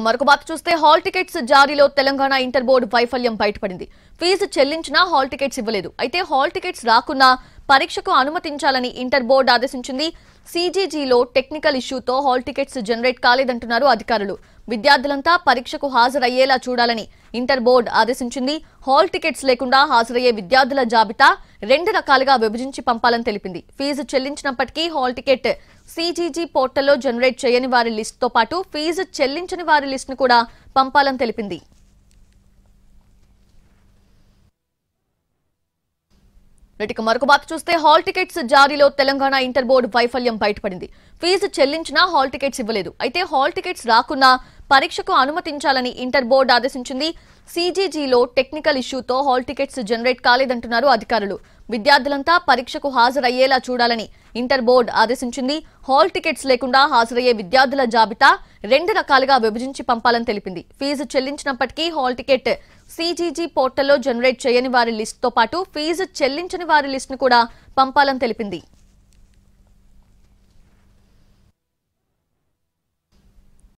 మరొక వార్త చూస్తే హాల్ టికెట్స్ జారీలో తెలంగాణ ఇంటర్ బోర్డు వైఫల్యం బయటపడింది. ఫీజు చెల్లించినా హాల్ టికెట్స్ ఇవ్వలేదు. అయితే హాల్ టికెట్స్ రాకున్నా పరీక్షకు అనుమతించాలని ఇంటర్ బోర్డు ఆదేశించింది. సీజీజీలో టెక్నికల్ ఇష్యూతో హాల్ టికెట్స్ జనరేట్ కాలేదంటున్నారు అధికారులు. విద్యార్థులంతా పరీక్షకు హాజరయ్యేలా చూడాలని ఇంటర్ బోర్డు ఆదేశించింది. హాల్ టికెట్స్ లేకుండా హాజరయ్యే విద్యార్థుల జాబితా 2 రకాలుగా విభజించి పంపాలని తెలిపింది. ఫీజు చెల్లించినప్పటికీ హాల్ టికెట్ సీజీజీ పోర్టల్లో జనరేట్ చేయని వారి లిస్టుతో పాటు ఫీజు చెల్లించని వారి లిస్టును కూడా పంపాలని తెలిపింది. మరొక వార్త చూస్తే హాల్ టికెట్స్ జారీలో తెలంగాణ ఇంటర్ బోర్డు వైఫల్యం బయటపడింది. ఫీజు చెల్లించినా హాల్ టికెట్స్ ఇవ్వలేదు. అయితే హాల్ టికెట్స్ రాకున్నా పరీక్షకు అనుమతించాలని ఇంటర్ బోర్డు ఆదేశించింది. సీజీజీలో టెక్నికల్ ఇష్యూతో హాల్ టికెట్స్ జనరేట్ కాలేదంటున్నారు అధికారులు. విద్యార్థులంతా పరీక్షకు హాజరయ్యేలా చూడాలని ఇంటర్ బోర్డు ఆదేశించింది. హాల్ టికెట్స్ లేకుండా హాజరయ్యే విద్యార్థుల జాబితా 2 రకాలుగా విభజించి పంపాలని తెలిపింది. ఫీజు చెల్లించినప్పటికీ హాల్ టికెట్ సీజీజీ పోర్టల్లో జనరేట్ చేయని వారి లిస్టుతో పాటు ఫీజు చెల్లించని వారి లిస్టును కూడా పంపాలని తెలిపింది.